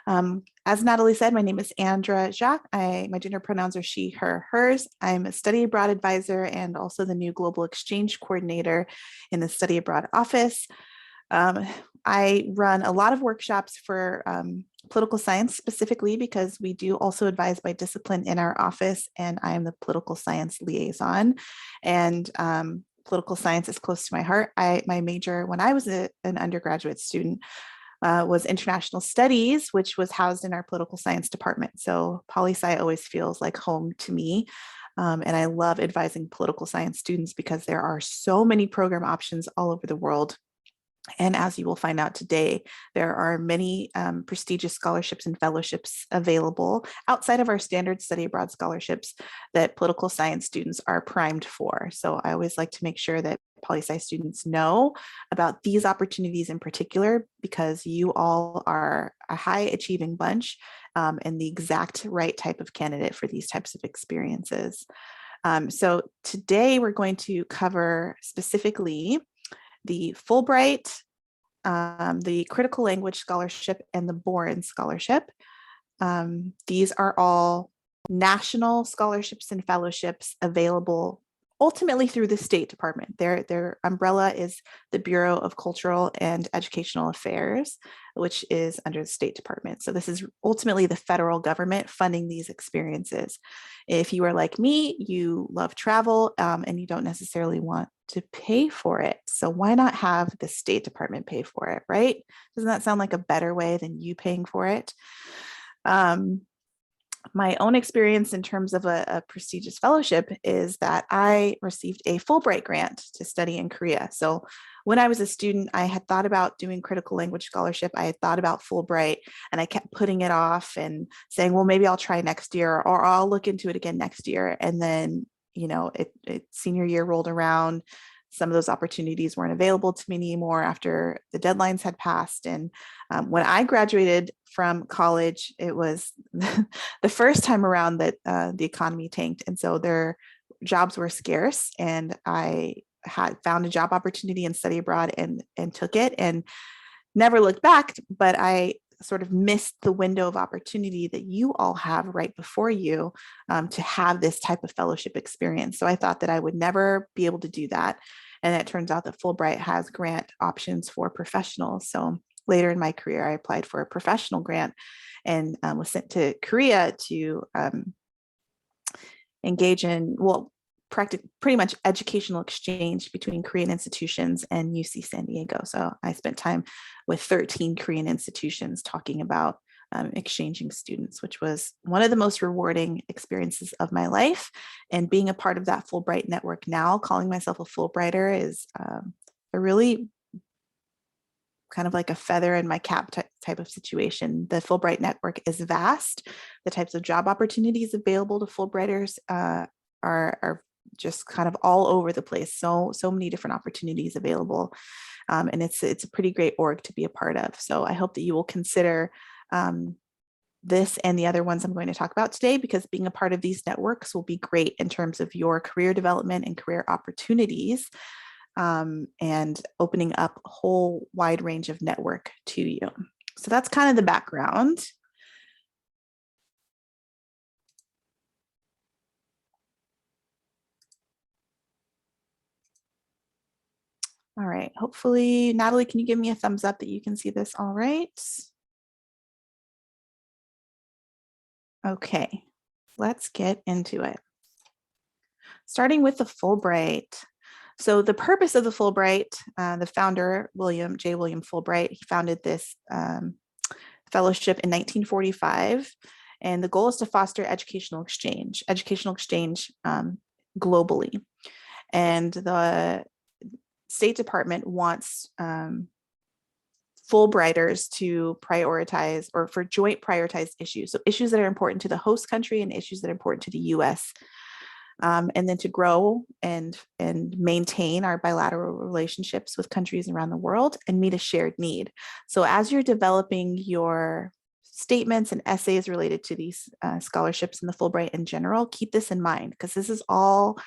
As Natalie said, my name is Andra Jacques. My gender pronouns are she, her, hers. I'm a study abroad advisor and also the new global exchange coordinator in the study abroad office. I run a lot of workshops for political science specifically because we do also advise by discipline in our office, and I am the political science liaison. And political science is close to my heart. My major when I was an undergraduate student was international studies, which was housed in our political science department. So poli-sci always feels like home to me. And I love advising political science students because there are so many program options all over the world. And as you will find out today, there are many prestigious scholarships and fellowships available outside of our standard study abroad scholarships that political science students are primed for. So I always like to make sure that poli-sci students know about these opportunities in particular, because you all are a high achieving bunch and the exact right type of candidate for these types of experiences. So today we're going to cover specifically the Fulbright, the Critical Language Scholarship, and the Boren Scholarship. These are all national scholarships and fellowships available ultimately through the State Department. Their umbrella is the Bureau of Cultural and Educational Affairs, which is under the State Department. So this is ultimately the federal government funding these experiences. If you are like me, you love travel and you don't necessarily want to pay for it. So why not have the State Department pay for it, right? Doesn't that sound like a better way than you paying for it? My own experience in terms of a prestigious fellowship is that I received a Fulbright grant to study in Korea. So when I was a student, I had thought about doing critical language scholarship. I had thought about Fulbright, and I kept putting it off and saying, well, maybe I'll try next year, or I'll look into it again next year. And then, senior year rolled around. Some of those opportunities weren't available to me anymore after the deadlines had passed. And when I graduated from college, it was the first time around that the economy tanked. And so their jobs were scarce. And I had found a job opportunity in study abroad and took it and never looked back. But I sort of missed the window of opportunity that you all have right before you to have this type of fellowship experience. So I thought that I would never be able to do that. And it turns out that Fulbright has grant options for professionals. So later in my career, I applied for a professional grant and was sent to Korea to engage in, pretty much educational exchange between Korean institutions and UC San Diego. So I spent time with 13 Korean institutions talking about exchanging students, which was one of the most rewarding experiences of my life. And being a part of that Fulbright network now, calling myself a Fulbrighter, is a really kind of like a feather in my cap type of situation. The Fulbright network is vast. The types of job opportunities available to Fulbrighters are just kind of all over the place. So many different opportunities available. And it's a pretty great org to be a part of. So I hope that you will consider this and the other ones I'm going to talk about today, because being a part of these networks will be great in terms of your career development and career opportunities, and opening up a whole wide range of network to you. So that's kind of the background. All right, hopefully, Natalie, can you give me a thumbs up that you can see this all right? Okay, let's get into it. Starting with the Fulbright. So the purpose of the Fulbright, the founder, William Fulbright, he founded this fellowship in 1945. And the goal is to foster educational exchange globally. And the State Department wants Fulbrighters to prioritize, or for joint prioritized issues. So issues that are important to the host country and issues that are important to the US. And then to grow and maintain our bilateral relationships with countries around the world and meet a shared need. So as you're developing your statements and essays related to these scholarships and the Fulbright in general, keep this in mind, because this is all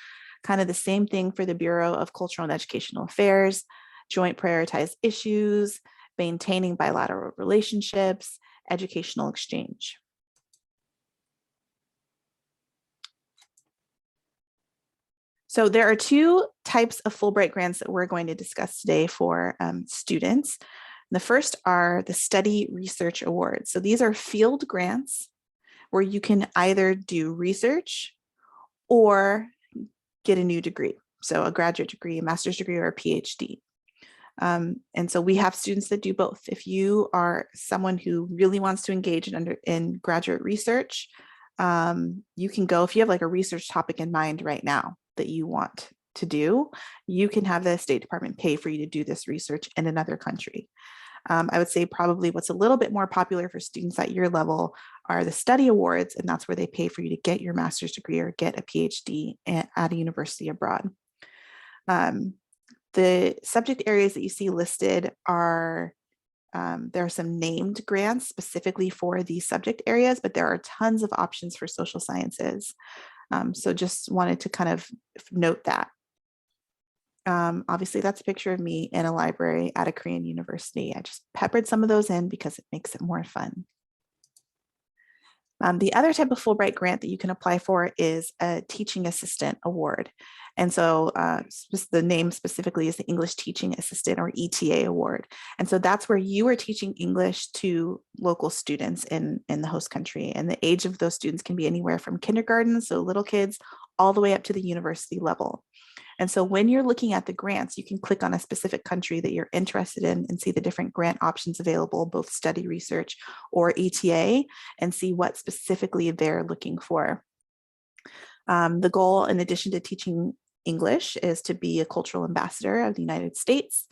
kind of the same thing for the Bureau of Cultural and Educational Affairs: joint prioritized issues, maintaining bilateral relationships, educational exchange. So there are two types of Fulbright grants that we're going to discuss today for students. The first are the Study Research Awards. So these are field grants where you can either do research or get a new degree. So a graduate degree, a master's degree, or a PhD. And so we have students that do both. If you are someone who really wants to engage in graduate research, you can go, if you have like a research topic in mind right now that you want to do, you can have the State Department pay for you to do this research in another country. I would say probably what's a little bit more popular for students at your level are the study awards, and that's where they pay for you to get your master's degree or get a PhD at a university abroad. The subject areas that you see listed are, there are some named grants specifically for these subject areas, but there are tons of options for social sciences. So just wanted to kind of note that. Obviously, that's a picture of me in a library at a Korean university. I just peppered some of those in because it makes it more fun. The other type of Fulbright grant that you can apply for is a teaching assistant award. And so the name specifically is the English Teaching Assistant, or ETA award. And so that's where you are teaching English to local students in the host country. And the age of those students can be anywhere from kindergarten, so little kids, all the way up to the university level. And so when you're looking at the grants, you can click on a specific country that you're interested in and see the different grant options available, both study research or ETA, and see what specifically they're looking for. The goal, in addition to teaching English, is to be a cultural ambassador of the United States.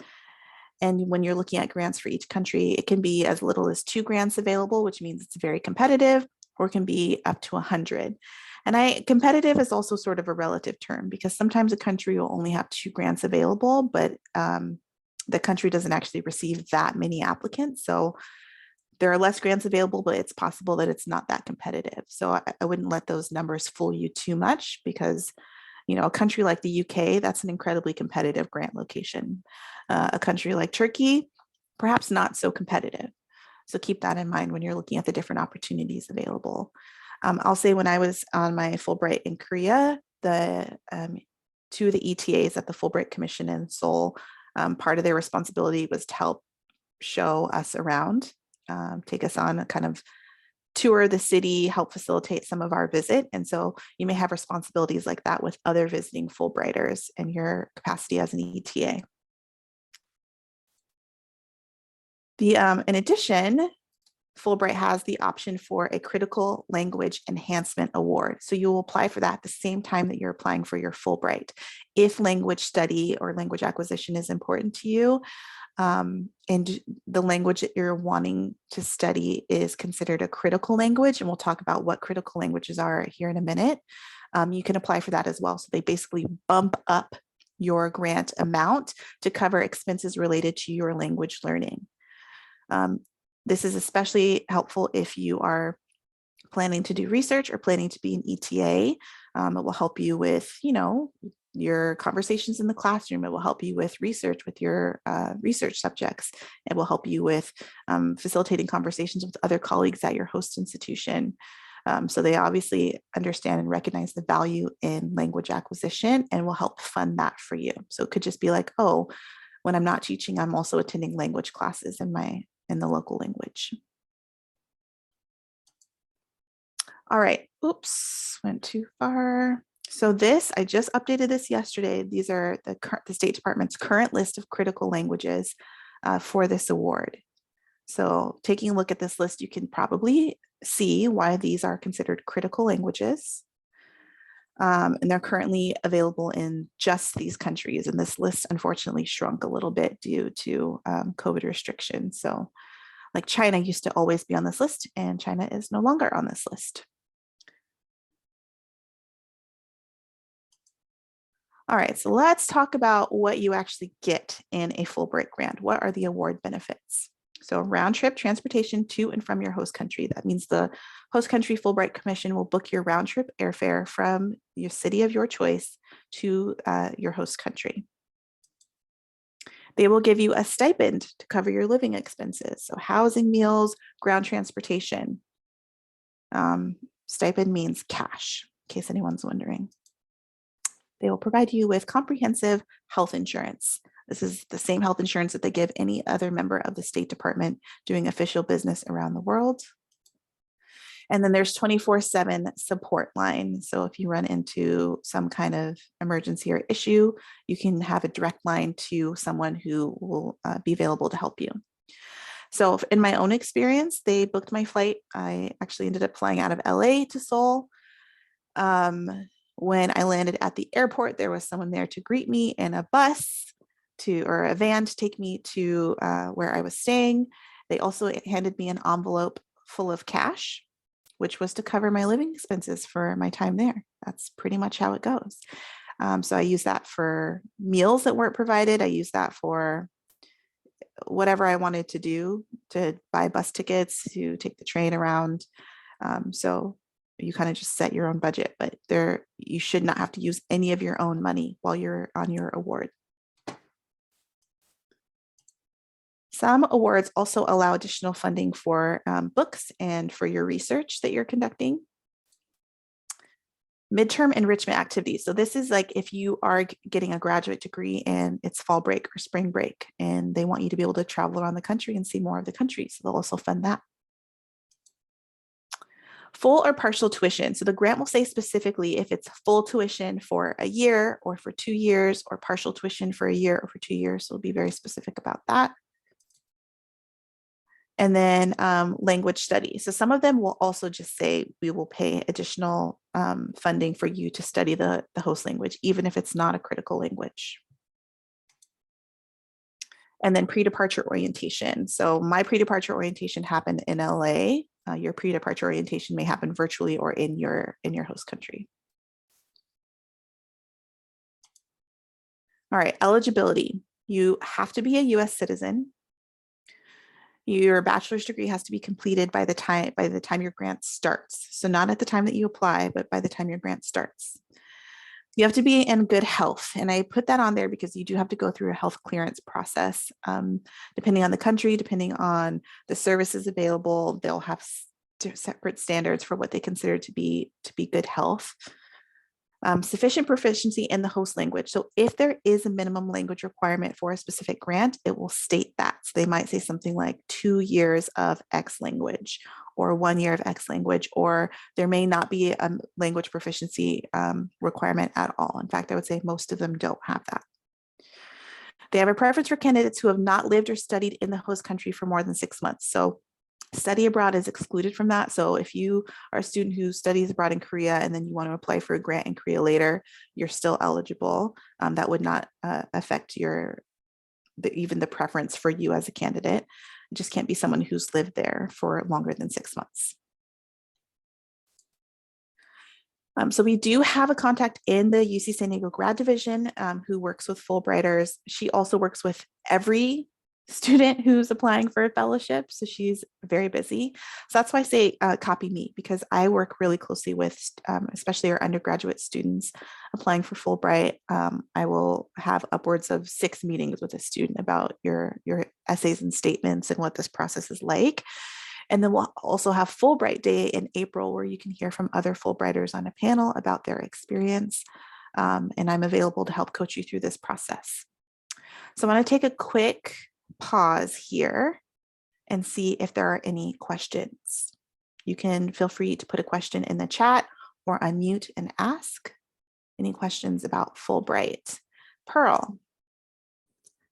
And when you're looking at grants for each country, it can be as little as 2 grants available, which means it's very competitive, or it can be up to 100. And competitive is also sort of a relative term, because sometimes a country will only have 2 grants available, but the country doesn't actually receive that many applicants. So there are less grants available, but it's possible that it's not that competitive. So I wouldn't let those numbers fool you too much, because a country like the UK, that's an incredibly competitive grant location. A country like Turkey, perhaps not so competitive. So keep that in mind when you're looking at the different opportunities available. I'll say when I was on my Fulbright in Korea, 2 of the ETAs at the Fulbright Commission in Seoul, part of their responsibility was to help show us around, take us on a kind of tour of the city, help facilitate some of our visit. And so you may have responsibilities like that with other visiting Fulbrighters in your capacity as an ETA. In addition, Fulbright has the option for a Critical Language Enhancement Award. So you will apply for that at the same time that you're applying for your Fulbright. If language study or language acquisition is important to you, and the language that you're wanting to study is considered a critical language, and we'll talk about what critical languages are here in a minute, you can apply for that as well. So they basically bump up your grant amount to cover expenses related to your language learning. This is especially helpful if you are planning to do research or planning to be an ETA. It will help you with, your conversations in the classroom. It will help you with research with your research subjects. It will help you with facilitating conversations with other colleagues at your host institution. So they obviously understand and recognize the value in language acquisition and will help fund that for you. So it could just be like, oh, when I'm not teaching, I'm also attending language classes in the local language. All right, oops, went too far. So I just updated this yesterday. These are the State Department's current list of critical languages for this award. So taking a look at this list, you can probably see why these are considered critical languages. And they're currently available in just these countries. And this list unfortunately shrunk a little bit due to COVID restrictions. So like China used to always be on this list, and China is no longer on this list. All right, so let's talk about what you actually get in a Fulbright grant. What are the award benefits? So round trip transportation to and from your host country. That means the host country Fulbright Commission will book your round trip airfare from your city of your choice to your host country. They will give you a stipend to cover your living expenses. So housing, meals, ground transportation. Stipend means cash, in case anyone's wondering. They will provide you with comprehensive health insurance. This is the same health insurance that they give any other member of the State Department doing official business around the world. And then there's 24/7 support line. So if you run into some kind of emergency or issue, you can have a direct line to someone who will be available to help you. So in my own experience, they booked my flight. I actually ended up flying out of LA to Seoul. When I landed at the airport, there was someone there to greet me in a bus or a van to take me to where I was staying. They also handed me an envelope full of cash, which was to cover my living expenses for my time there. That's pretty much how it goes. So I use that for meals that weren't provided. I use that for whatever I wanted to do, to buy bus tickets, to take the train around. So you kind of just set your own budget, but you should not have to use any of your own money while you're on your award. Some awards also allow additional funding for books and for your research that you're conducting. Midterm enrichment activities. So this is like if you are getting a graduate degree and it's fall break or spring break, and they want you to be able to travel around the country and see more of the country. So they'll also fund that. Full or partial tuition. So the grant will say specifically if it's full tuition for a year or for 2 years, or partial tuition for a year or for 2 years. So it'll be very specific about that. And then language studies. So some of them will also just say we will pay additional funding for you to study the host language, even if it's not a critical language. And then pre-departure orientation. So my pre-departure orientation happened in LA. Your pre-departure orientation may happen virtually or in your host country. All right, eligibility. You have to be a US citizen. Your bachelor's degree has to be completed by the time your grant starts. So not at the time that you apply, but by the time your grant starts. You have to be in good health. And I put that on there because you do have to go through a health clearance process. Depending on the country, depending on the services available, they'll have separate standards for what they consider to be good health. Sufficient proficiency in the host language. So if there is a minimum language requirement for a specific grant, it will state that. So they might say something like 2 years of X language or 1 year of X language, or there may not be a language proficiency requirement at all. In fact, I would say most of them don't have that. They have a preference for candidates who have not lived or studied in the host country for more than 6 months. So study abroad is excluded from that. So if you are a student who studies abroad in Korea and then you want to apply for a grant in Korea later, you're still eligible. That would not affect even the preference for you as a candidate. It just can't be someone who's lived there for longer than 6 months. So we do have a contact in the UC San Diego grad division who works with Fulbrighters. She also works with every student who's applying for a fellowship. So she's very busy. So that's why I say copy me, because I work really closely with especially our undergraduate students applying for Fulbright. I will have upwards of 6 meetings with a student about your essays and statements and what this process is like. And then we'll also have Fulbright Day in April, where you can hear from other Fulbrighters on a panel about their experience. And I'm available to help coach you through this process. So I want to take a quick pause here and see if there are any questions. You can feel free to put a question in the chat or unmute and ask any questions about Fulbright. Pearl.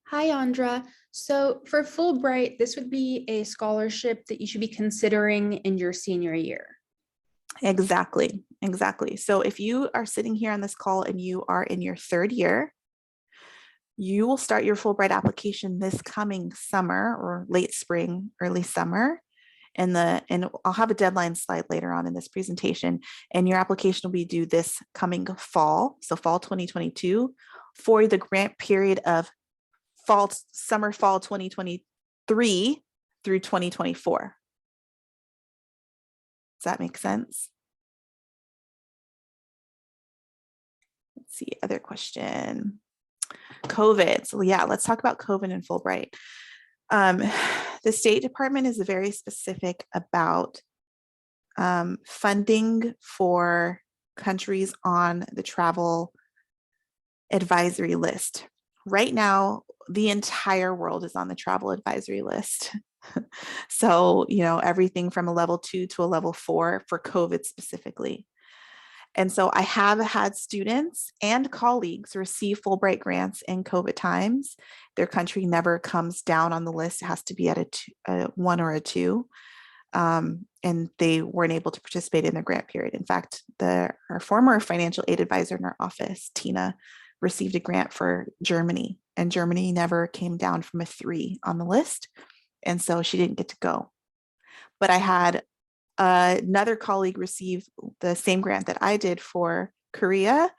Hi, Andra. So for Fulbright, this would be a scholarship that you should be considering in your senior year. Exactly. So if you are sitting here on this call and you are in your 3rd year, you will start your Fulbright application this coming summer or late spring, early summer. And I'll have a deadline slide later on in this presentation, and your application will be due this coming fall, so fall 2022, for the grant period of summer fall 2023 through 2024. Does that make sense? Let's see, other question. COVID. So yeah, let's talk about COVID and Fulbright. The State Department is very specific about funding for countries on the travel advisory list. Right now, the entire world is on the travel advisory list. So, everything from a level 2 to a level 4 for COVID specifically. And so I have had students and colleagues receive Fulbright grants in COVID times. Their country never comes down on the list. It has to be at a 1 or a 2. And they weren't able to participate in their grant period. In fact, our former financial aid advisor in our office, Tina, received a grant for Germany, and Germany never came down from a 3 on the list. And so she didn't get to go. But I had another colleague receive the same grant that I did for Korea.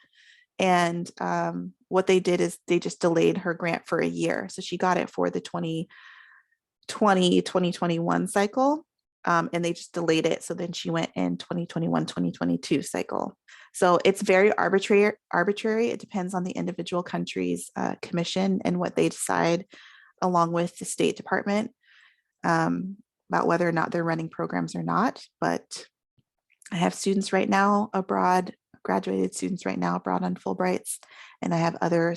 And what they did is they just delayed her grant for a year. So she got it for the 2020, 2021 cycle. And they just delayed it. So then she went in 2021, 2022 cycle. So it's very arbitrary. It depends on the individual country's commission and what they decide, along with the State Department, about whether or not they're running programs or not. But I have students right now abroad, graduated students right now abroad on Fulbrights, and I have other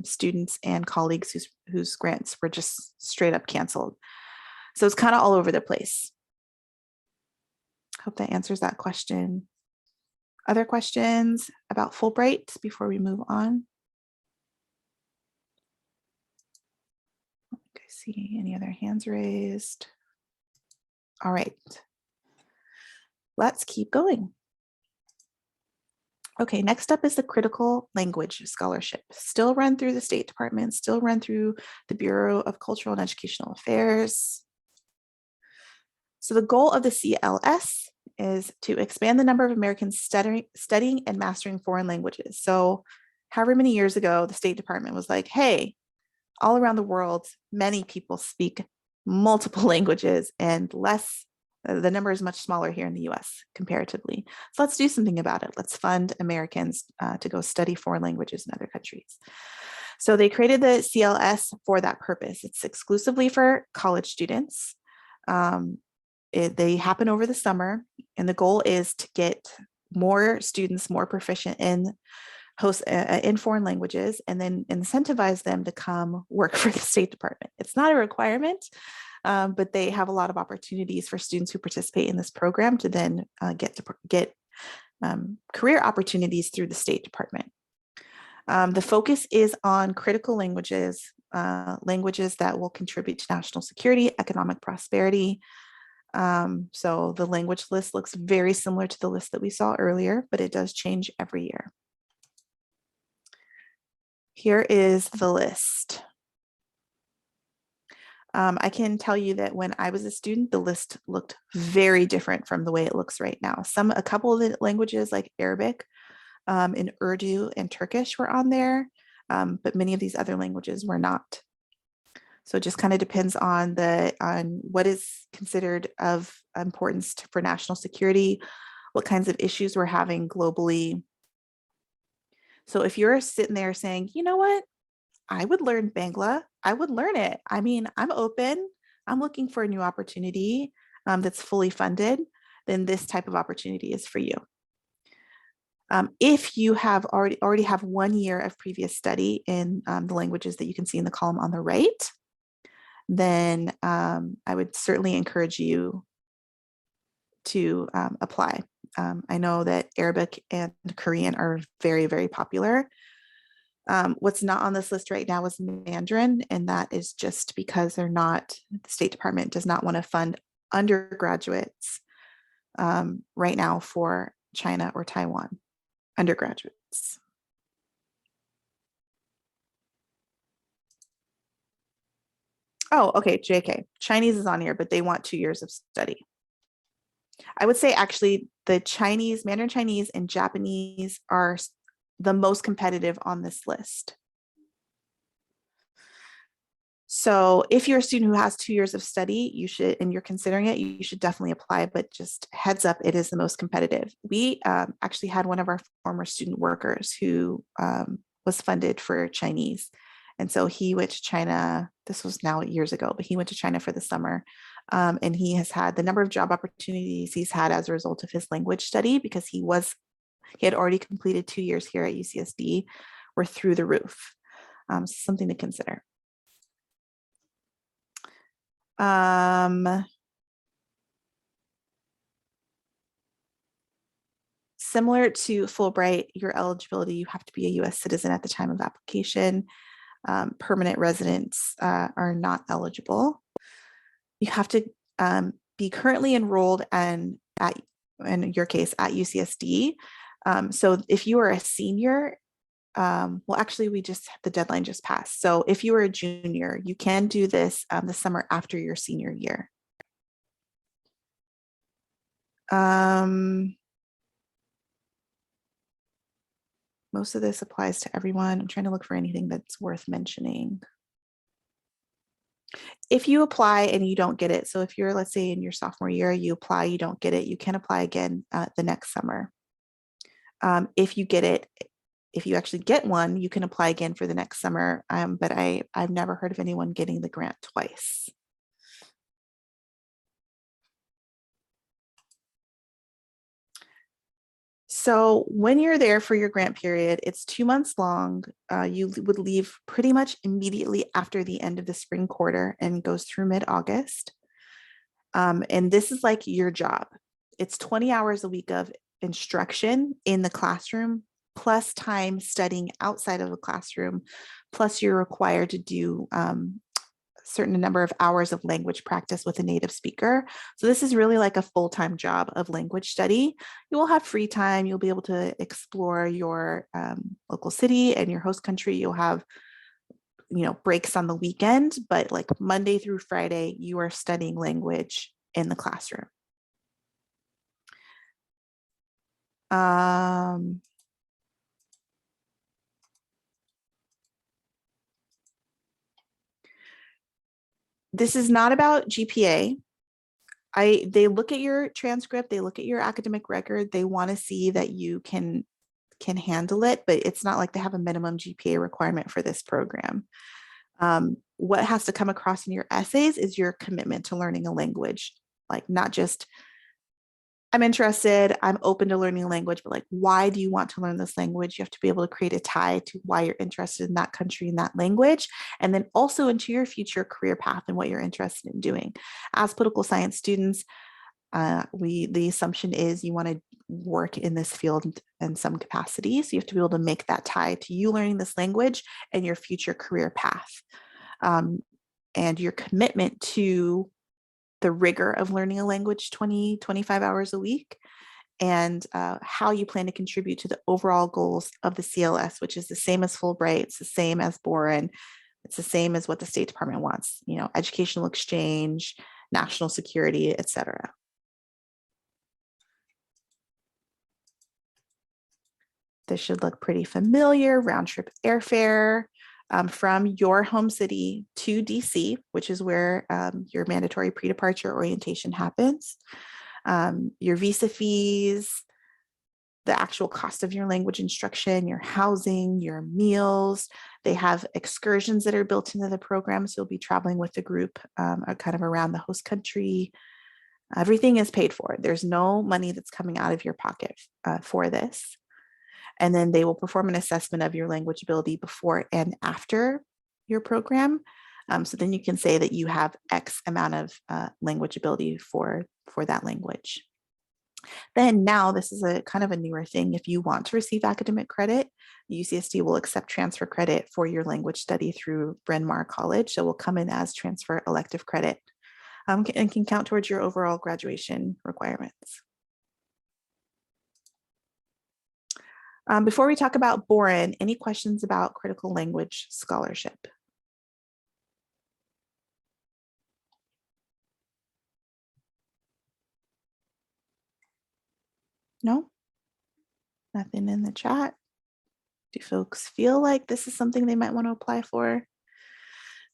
students and colleagues whose grants were just straight up canceled. So it's kind of all over the place. Hope that answers that question. Other questions about Fulbright before we move on? I don't think I see any other hands raised. All right, let's keep going. Okay, next up is the Critical Language Scholarship. Still run through the State Department, still run through the Bureau of Cultural and Educational Affairs. So the goal of the CLS is to expand the number of Americans studying and mastering foreign languages. So however many years ago, the State Department was like, hey, all around the world, many people speak multiple languages, and the number is much smaller here in the US comparatively. So let's do something about it. Let's fund Americans to go study foreign languages in other countries. So they created the CLS for that purpose. It's exclusively for college students. They happen over the summer, and the goal is to get more students more proficient in foreign languages, and then incentivize them to come work for the State Department. It's not a requirement, but they have a lot of opportunities for students who participate in this program to then get career opportunities through the State Department. The focus is on critical languages, languages that will contribute to national security, economic prosperity. So the language list looks very similar to the list that we saw earlier, but it does change every year. Here is the list. I can tell you that when I was a student, the list looked very different from the way it looks right now. A couple of the languages like Arabic and Urdu and Turkish were on there, but many of these other languages were not. So it just kind of depends on what is considered of importance for national security, what kinds of issues we're having globally. So if you're sitting there saying, you know what, I would learn Bangla, I would learn it. I mean, I'm open. I'm looking for a new opportunity that's fully funded, then this type of opportunity is for you. If you have already have 1 year of previous study in the languages that you can see in the column on the right, then I would certainly encourage you to apply. I know that Arabic and Korean are very, very popular. What's not on this list right now is Mandarin, and that is just because the State Department does not want to fund undergraduates right now for China or Taiwan, undergraduates. Oh, okay, JK. Chinese is on here, but they want 2 years of study. I would say actually the Mandarin Chinese and Japanese are the most competitive on this list. So if you're a student who has 2 years of study, and you're considering it, you should definitely apply, but just heads up, it is the most competitive. We actually had one of our former student workers who was funded for Chinese, And so he went to China. This was now years ago, but he went to China for the summer. And he has had the number of job opportunities he's had as a result of his language study, because he had already completed 2 years here at UCSD, were through the roof. Something to consider. Similar to Fulbright, your eligibility, you have to be a US citizen at the time of application. Permanent residents are not eligible. You have to be currently enrolled in your case, at UCSD. So if you are a senior, well, actually, the deadline just passed. So if you are a junior, you can do this the summer after your senior year. Most of this applies to everyone. I'm trying to look for anything that's worth mentioning. If you apply and you don't get it, so if you're, let's say in your sophomore year, you apply, you don't get it, you can apply again the next summer. If you get it, if you actually get one, you can apply again for the next summer. But I've never heard of anyone getting the grant twice. So when you're there for your grant period, it's 2 months long. You would leave pretty much immediately after the end of the spring quarter and goes through mid-August. And this is like your job. It's 20 hours a week of instruction in the classroom, plus time studying outside of the classroom, plus you're required to do certain number of hours of language practice with a native speaker. So this is really like a full-time job of language study. You will have free time. You'll be able to explore your local city and your host country. You'll have, breaks on the weekend, but like Monday through Friday, you are studying language in the classroom. This is not about GPA. They look at your transcript, they look at your academic record, they want to see that you can handle it, but it's not like they have a minimum GPA requirement for this program. What has to come across in your essays is your commitment to learning a language, like not just I'm interested, I'm open to learning a language, but like, why do you want to learn this language? You have to be able to create a tie to why you're interested in that country and that language, and then also into your future career path and what you're interested in doing. As political science students, the assumption is you want to work in this field in some capacity. So you have to be able to make that tie to you learning this language and your future career path. And your commitment to the rigor of learning a language 20, 25 hours a week, and how you plan to contribute to the overall goals of the CLS, which is the same as Fulbright, it's the same as Boren, it's the same as what the State Department wants, educational exchange, national security, etc. This should look pretty familiar. Round trip airfare from your home city to DC, which is where your mandatory pre-departure orientation happens. Your visa fees, the actual cost of your language instruction, your housing, your meals. They have excursions that are built into the program, so you'll be traveling with the group kind of around the host country. Everything is paid for. There's no money that's coming out of your pocket for this. And then they will perform an assessment of your language ability before and after your program. So then you can say that you have X amount of language ability for that language. Then now this is a kind of a newer thing. If you want to receive academic credit, UCSD will accept transfer credit for your language study through Bryn Mawr College. So will come in as transfer elective credit and can count towards your overall graduation requirements. Before we talk about Boren, any questions about critical language scholarship? No? Nothing in the chat? Do folks feel like this is something they might want to apply for?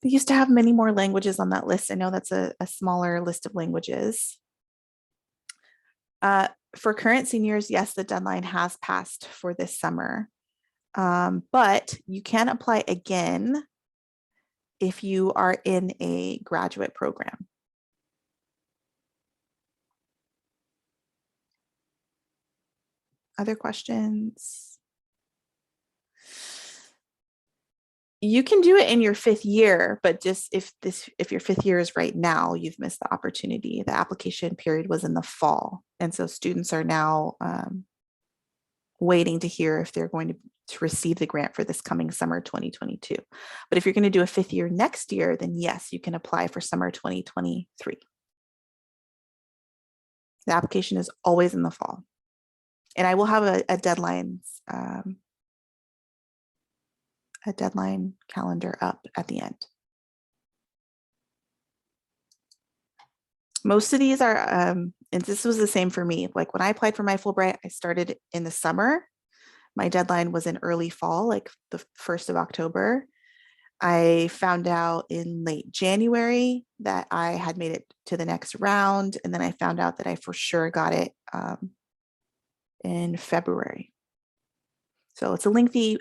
They used to have many more languages on that list. I know that's a smaller list of languages. For current seniors, yes, the deadline has passed for this summer, but you can apply again if you are in a graduate program. Other questions? You can do it in your 5th year, but just if your 5th year is right now, you've missed the opportunity. The application period was in the fall. And so students are now waiting to hear if they're going to receive the grant for this coming summer 2022. But if you're going to do a 5th year next year, then yes, you can apply for summer 2023. The application is always in the fall. And I will have a deadline calendar up at the end. Most of these are, and this was the same for me. Like when I applied for my Fulbright, I started in the summer. My deadline was in early fall, like the 1st of October. I found out in late January that I had made it to the next round. And then I found out that I for sure got it in February. So it's a lengthy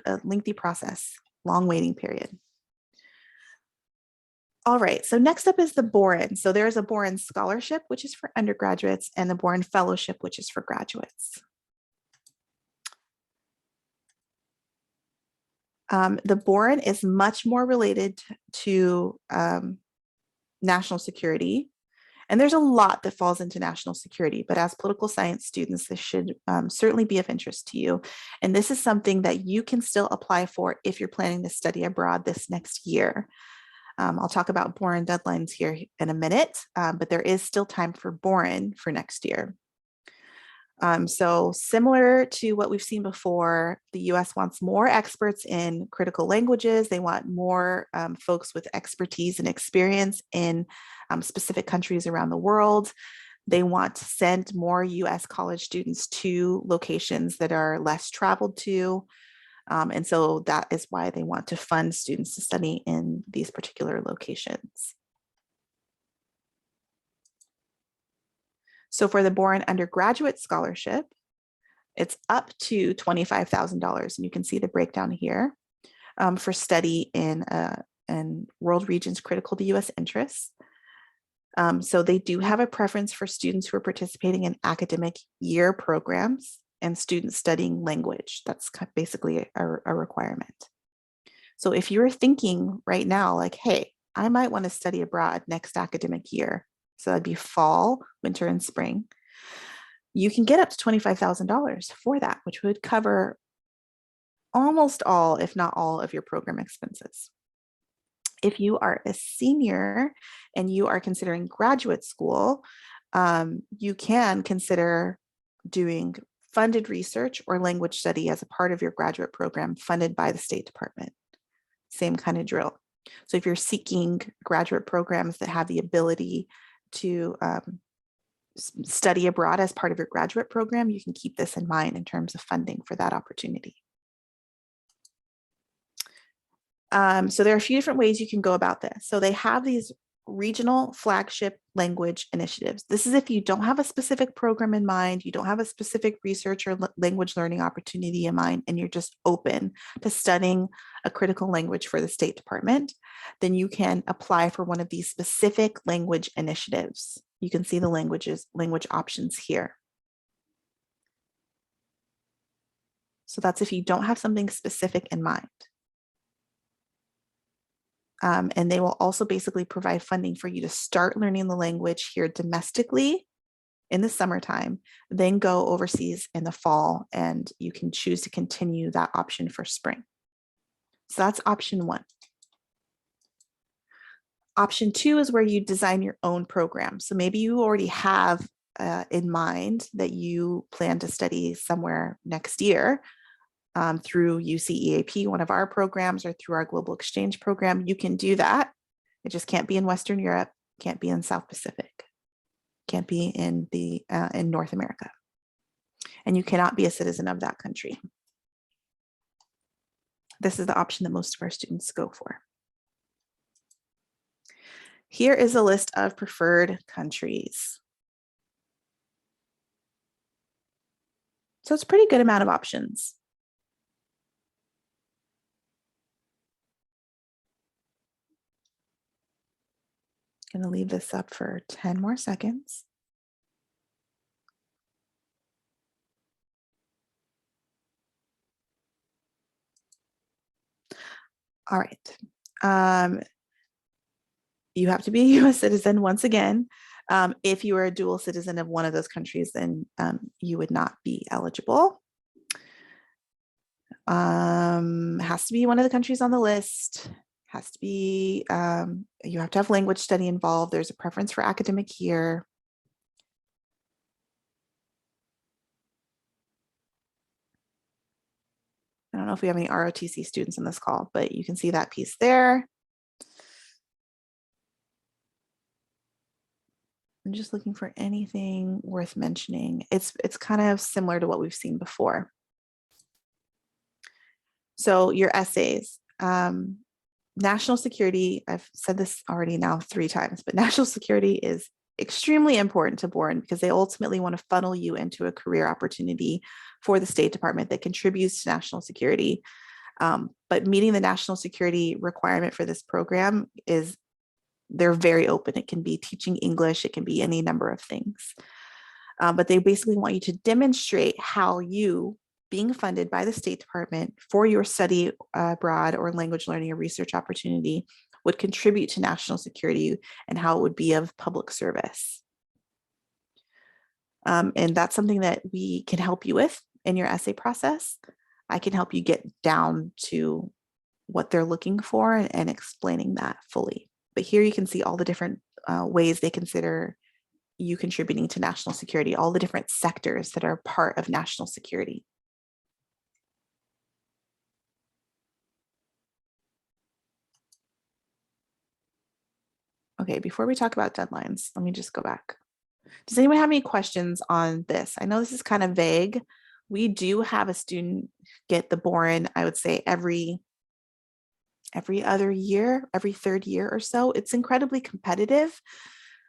process, long waiting period. All right, so next up is the Boren. So there's a Boren Scholarship, which is for undergraduates, and the Boren Fellowship, which is for graduates. The Boren is much more related to national security. And there's a lot that falls into national security, but as political science students, this should certainly be of interest to you. And this is something that you can still apply for if you're planning to study abroad this next year. I'll talk about Boren deadlines here in a minute, but there is still time for Boren for next year. So similar to what we've seen before, the US wants more experts in critical languages. They want more folks with expertise and experience in specific countries around the world. They want to send more US college students to locations that are less traveled to. And so that is why they want to fund students to study in these particular locations. So for the Boren Undergraduate Scholarship, it's up to $25,000. And you can see the breakdown here for study in world regions critical to US interests. So they do have a preference for students who are participating in academic year programs and students studying language. That's basically a requirement. So if you're thinking right now, like, hey, I might want to study abroad next academic year, so that'd be fall, winter, and spring, you can get up to $25,000 for that, which would cover almost all, if not all, of your program expenses. If you are a senior and you are considering graduate school, you can consider doing funded research or language study as a part of your graduate program funded by the State Department. Same kind of drill. So if you're seeking graduate programs that have the ability to study abroad as part of your graduate program, you can keep this in mind in terms of funding for that opportunity. So there are a few different ways you can go about this. So they have these regional flagship language initiatives. This is if you don't have a specific program in mind, you don't have a specific research or language learning opportunity in mind, and you're just open to studying a critical language for the State Department, then you can apply for one of these specific language initiatives. You can see the language options here. So that's if you don't have something specific in mind. And they will also basically provide funding for you to start learning the language here domestically in the summertime, then go overseas in the fall, and you can choose to continue that option for spring. So that's option one. Option two is where you design your own program. So maybe you already have in mind that you plan to study somewhere next year. Through UCEAP, one of our programs, or through our global exchange program, you can do that. It just can't be in Western Europe, can't be in South Pacific, can't be in North America, and you cannot be a citizen of that country. This is the option that most of our students go for. Here is a list of preferred countries. So it's a pretty good amount of options. Going to leave this up for 10 more seconds. All right. You have to be a US citizen once again. If you are a dual citizen of one of those countries, then you would not be eligible. Has to be one of the countries on the list. Has to be, you have to have language study involved. There's a preference for academic year. I don't know if we have any ROTC students in this call, but you can see that piece there. I'm just looking for anything worth mentioning. It's kind of similar to what we've seen before. So your essays, national security, I've said this already now 3 times, but national security is extremely important to Boren because they ultimately want to funnel you into a career opportunity for the State Department that contributes to national security. But meeting the national security requirement for this program is, they're very open. It can be teaching English, it can be any number of things. But they basically want you to demonstrate how you, being funded by the State Department for your study abroad or language learning or research opportunity, would contribute to national security and how it would be of public service. And that's something that we can help you with in your essay process. I can help you get down to what they're looking for and explaining that fully. But here you can see all the different ways they consider you contributing to national security, all the different sectors that are part of national security. Okay, before we talk about deadlines, let me just go back. Does anyone have any questions on this? I know this is kind of vague. We do have a student get the Boren, I would say every other year, every 3rd year or so. It's incredibly competitive,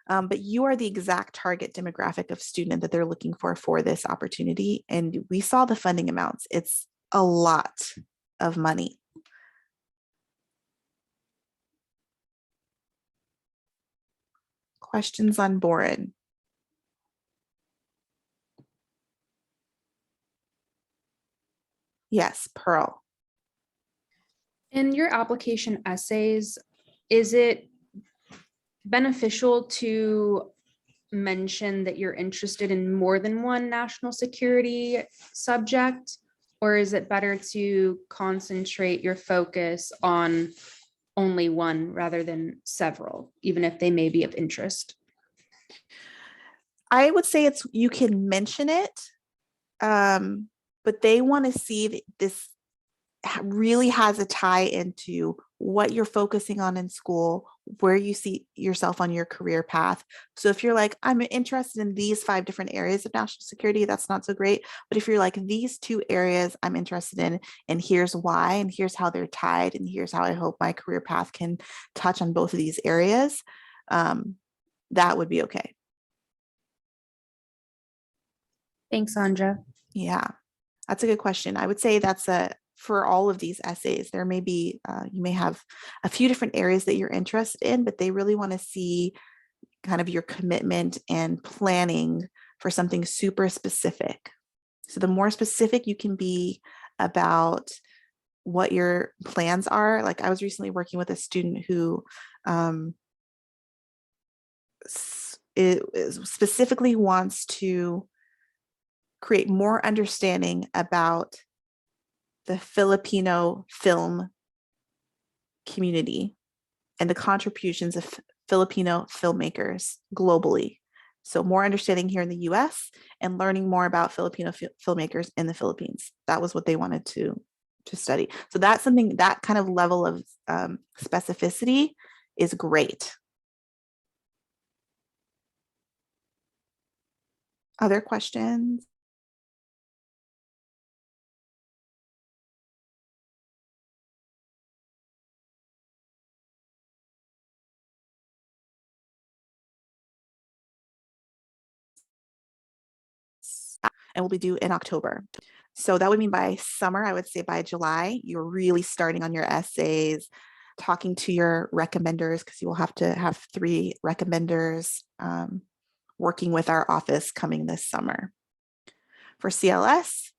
but you are the exact target demographic of student that they're looking for this opportunity. And we saw the funding amounts. It's a lot of money. Questions on Boren? Yes, Pearl. In your application essays, is it beneficial to mention that you're interested in more than one national security subject? Or is it better to concentrate your focus on only one rather than several, even if they may be of interest? I would say you can mention it, but they want to see that this really has a tie into what you're focusing on in school, where you see yourself on your career path. So if you're like, I'm interested in these 5 different areas of national security, that's not so great. But if you're like, these 2 areas I'm interested in, and here's why, and here's how they're tied, and here's how I hope my career path can touch on both of these areas, that would be okay. Thanks, Sandra. Yeah, that's a good question. I would say that's for all of these essays, there may be, you may have a few different areas that you're interested in, but they really want to see kind of your commitment and planning for something super specific. So the more specific you can be about what your plans are, like I was recently working with a student who specifically wants to create more understanding about the Filipino film community and the contributions of Filipino filmmakers globally. So more understanding here in the US and learning more about Filipino filmmakers in the Philippines. That was what they wanted to study. So that's something, that kind of level of specificity is great. Other questions? And will be due in October. So that would mean by summer, I would say by July, you're really starting on your essays, talking to your recommenders, because you will have to have 3 recommenders working with our office coming this summer. For CLS,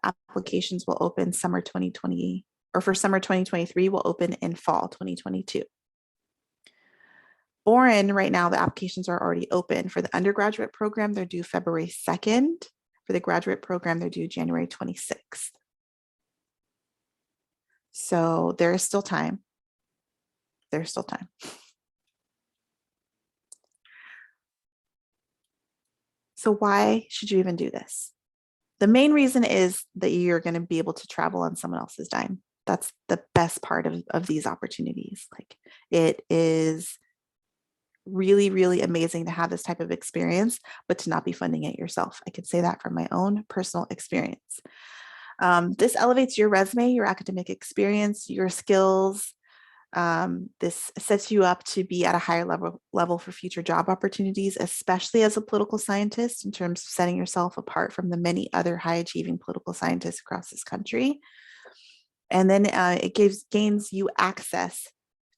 applications will open summer 2020, or for summer 2023 will open in fall 2022. Boren, right now, the applications are already open. For the undergraduate program, they're due February 2nd. For the graduate program, they're due January 26th. So there is still time. There's still time. So why should you even do this? The main reason is that you're going to be able to travel on someone else's dime. That's the best part of these opportunities. Like, it is really, really amazing to have this type of experience, but to not be funding it yourself. I can say that from my own personal experience. This elevates your resume, your academic experience, your skills. This sets you up to be at a higher level for future job opportunities, especially as a political scientist, in terms of setting yourself apart from the many other high achieving political scientists across this country. And then it gains you access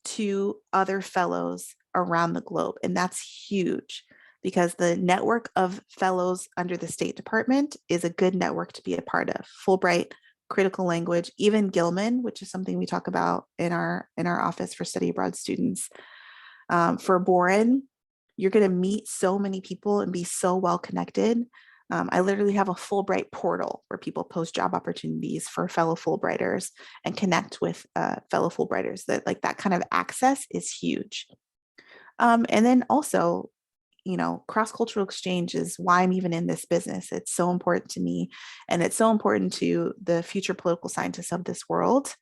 to other fellows around the globe. And that's huge, because the network of fellows under the State Department is a good network to be a part of. Fulbright, critical language, even Gilman, which is something we talk about in our office for study abroad students. For Boren, you're going to meet so many people and be so well connected. I literally have a Fulbright portal where people post job opportunities for fellow Fulbrighters and connect with fellow Fulbrighters. That kind of access is huge. And then also, cross-cultural exchange is why I'm even in this business. It's so important to me, and it's so important to the future political scientists of this world.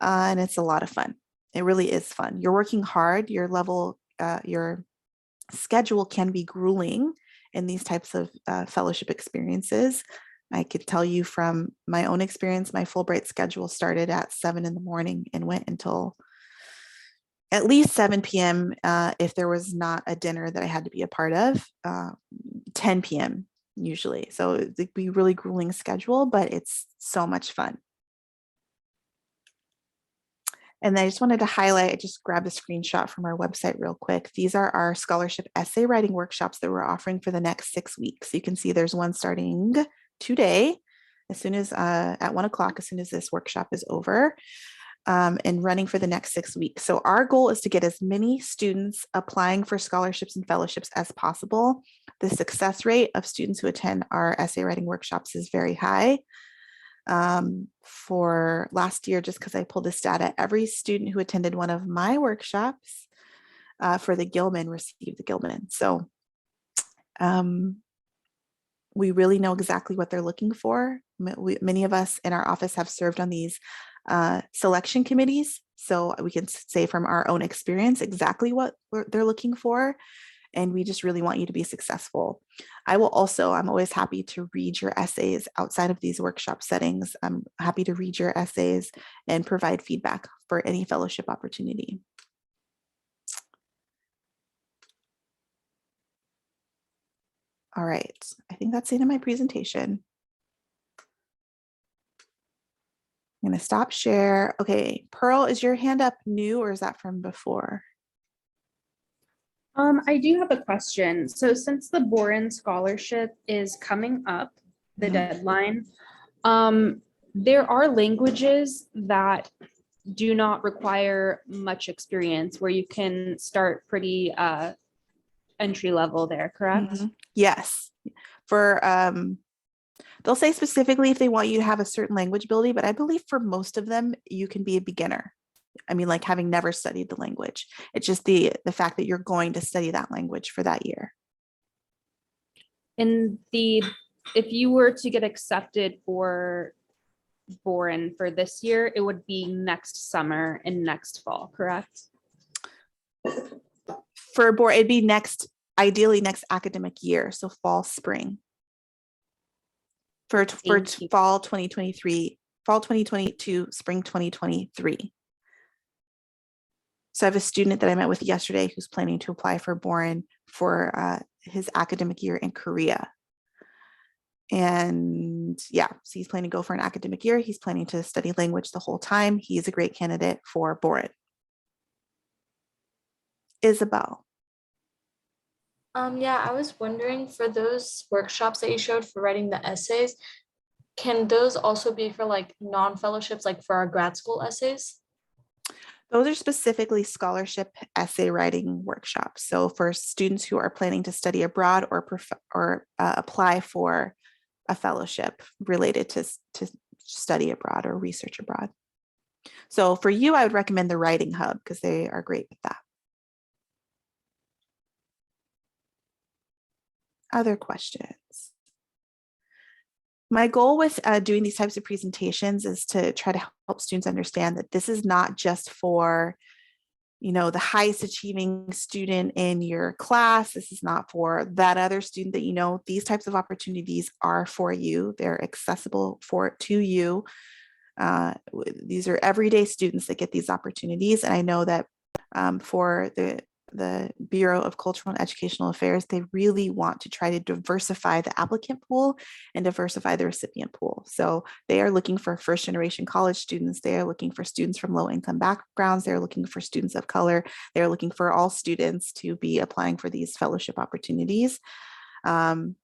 And it's a lot of fun. It really is fun. You're working hard. Your schedule can be grueling in these types of fellowship experiences. I could tell you from my own experience, my Fulbright schedule started at 7 in the morning and went until at least 7 p.m. If there was not a dinner that I had to be a part of, 10 p.m. usually. So it'd be a really grueling schedule, but it's so much fun. And I just wanted to highlight, I just grabbed a screenshot from our website real quick. These are our scholarship essay writing workshops that we're offering for the next 6 weeks. You can see there's one starting today, as soon as at 1 o'clock, as soon as this workshop is over. And running for the next 6 weeks. So our goal is to get as many students applying for scholarships and fellowships as possible. The success rate of students who attend our essay writing workshops is very high. For last year, just because I pulled this data, every student who attended one of my workshops for the Gilman received the Gilman. So we really know exactly what they're looking for. Many of us in our office have served on these selection committees, so we can say from our own experience exactly what they're looking for, and we just really want you to be successful. I'm always happy to read your essays outside of these workshop settings. I'm happy to read your essays and provide feedback for any fellowship opportunity. All right, I think that's the end of my presentation. I'm going to stop share. Okay, Pearl, is your hand up new, or is that from before? I do have a question. So since the Boren scholarship is coming up, the deadline, there are languages that do not require much experience, where you can start pretty entry level there, correct? Yes. For they'll say specifically if they want you to have a certain language ability, but I believe for most of them, you can be a beginner. I mean, like having never studied the language. It's just the fact that you're going to study that language for that year. And if you were to get accepted for Boren for this year, it would be next summer and next fall, correct? For Boren, it'd be ideally next academic year, so fall, spring. For fall 2023, fall 2022, spring 2023. So I have a student that I met with yesterday who's planning to apply for Boren for his academic year in Korea. And yeah, so he's planning to go for an academic year. He's planning to study language the whole time. He's a great candidate for Boren. Isabel. Yeah, I was wondering for those workshops that you showed for writing the essays, can those also be for like non-fellowships, like for our grad school essays? Those are specifically scholarship essay writing workshops. So for students who are planning to study abroad or apply for a fellowship related to study abroad or research abroad. So for you, I would recommend the Writing Hub because they are great with that. Other questions? My goal with doing these types of presentations is to try to help students understand that this is not just for, the highest achieving student in your class. This is not for that other student that these types of opportunities are for you. They're accessible to you. These are everyday students that get these opportunities. And I know that for the Bureau of Cultural and Educational Affairs, they really want to try to diversify the applicant pool and diversify the recipient pool. So they are looking for first generation college students. They are looking for students from low income backgrounds. They're looking for students of color. They're looking for all students to be applying for these fellowship opportunities. And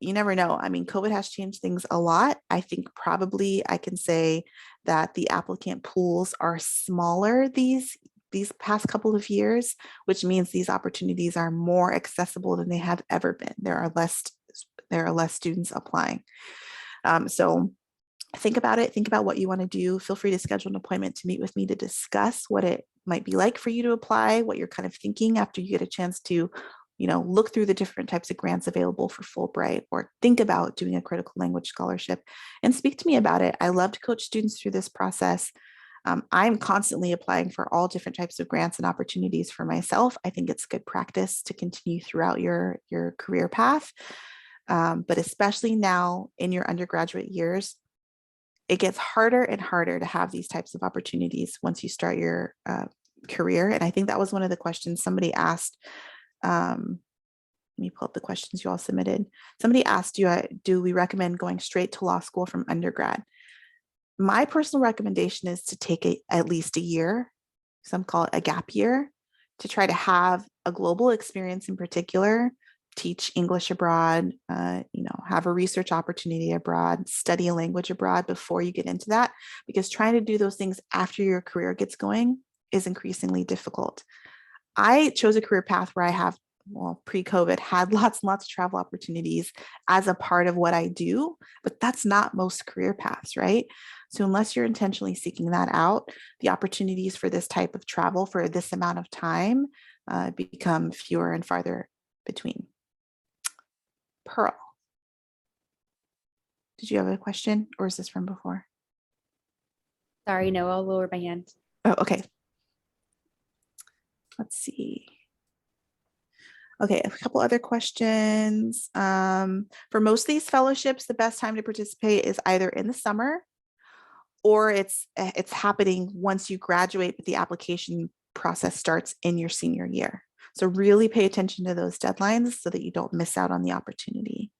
you never know. I mean, COVID has changed things a lot. I think probably I can say that the applicant pools are smaller these past couple of years, which means these opportunities are more accessible than they have ever been. There are less students applying. So think about it. Think about what you want to do. Feel free to schedule an appointment to meet with me to discuss what it might be like for you to apply, what you're kind of thinking after you get a chance to look through the different types of grants available for Fulbright, or think about doing a critical language scholarship, and speak to me about it. I love to coach students through this process. I'm constantly applying for all different types of grants and opportunities for myself. I think it's good practice to continue throughout your career path. But especially now in your undergraduate years, it gets harder and harder to have these types of opportunities once you start your career. And I think that was one of the questions somebody asked. Let me pull up the questions you all submitted. Somebody asked, do we recommend going straight to law school from undergrad? My personal recommendation is to take at least a year, some call it a gap year, to try to have a global experience in particular, teach English abroad, have a research opportunity abroad, study a language abroad before you get into that, because trying to do those things after your career gets going is increasingly difficult. I chose a career path where I have, pre-COVID, had lots and lots of travel opportunities as a part of what I do, but that's not most career paths, right? So unless you're intentionally seeking that out, the opportunities for this type of travel for this amount of time become fewer and farther between. Pearl, did you have a question, or is this from before? Sorry, no, I'll lower my hand. Oh, okay. Let's see. Okay, a couple other questions. For most of these fellowships, the best time to participate is either in the summer, or it's happening once you graduate, but the application process starts in your senior year. So really pay attention to those deadlines so that you don't miss out on the opportunity.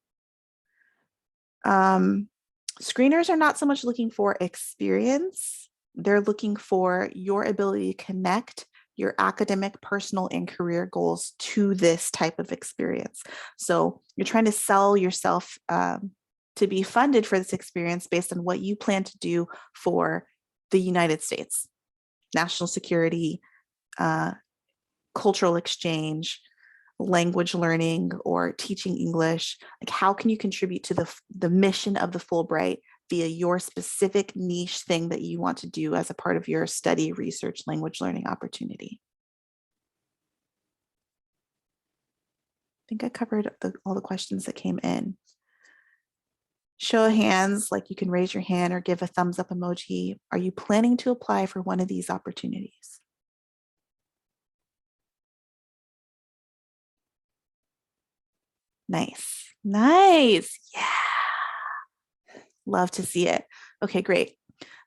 Screeners are not so much looking for experience. They're looking for your ability to connect your academic, personal, and career goals to this type of experience. So you're trying to sell yourself to be funded for this experience based on what you plan to do for the United States, national security, cultural exchange, language learning, or teaching English. Like, how can you contribute to the mission of the Fulbright via your specific niche thing that you want to do as a part of your study, research, language learning opportunity? I think I covered all the questions that came in. Show of hands, like you can raise your hand or give a thumbs up emoji. Are you planning to apply for one of these opportunities? Nice, nice, yeah. Love to see it. Okay, great.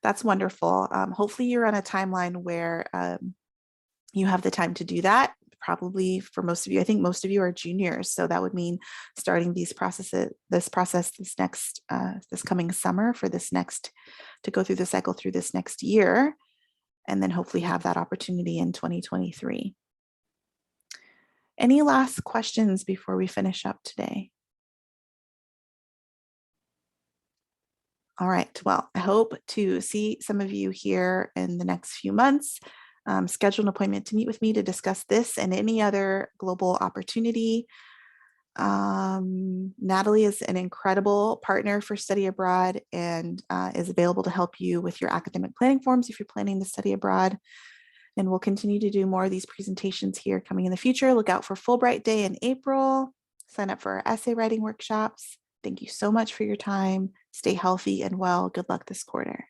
That's wonderful. Hopefully you're on a timeline where you have the time to do that. Probably for most of you, I think most of you are juniors. So that would mean starting this coming summer to go through the cycle through this next year. and then hopefully have that opportunity in 2023. Any last questions before we finish up today? All right, well, I hope to see some of you here in the next few months. Schedule an appointment to meet with me to discuss this and any other global opportunity. Natalie is an incredible partner for study abroad and is available to help you with your academic planning forms if you're planning to study abroad. And we'll continue to do more of these presentations here coming in the future. Look out for Fulbright Day in April. Sign up for our essay writing workshops. Thank you so much for your time. Stay healthy and well. Good luck this quarter.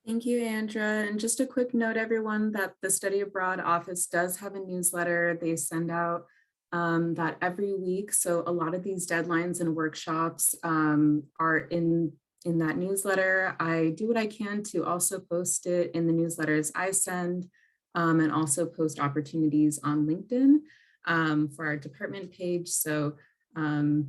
Thank you, Andra. And just a quick note, everyone, that the Study Abroad office does have a newsletter. They send out that every week. So a lot of these deadlines and workshops are in that newsletter. I do what I can to also post it in the newsletters I send and also post opportunities on LinkedIn for our department page. So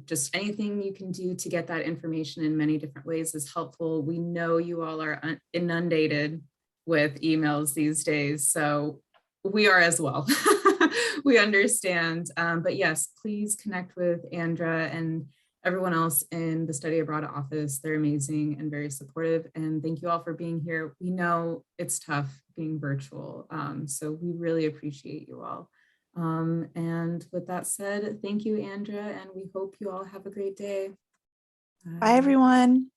just anything you can do to get that information in many different ways is helpful. We know you all are inundated with emails these days, so we are as well. We understand, but yes, please connect with Andra and everyone else in the Study Abroad office. They're amazing and very supportive, and thank you all for being here. We know it's tough being virtual, so we really appreciate you all. And with that said, thank you, Andra, and we hope you all have a great day. Bye, everyone.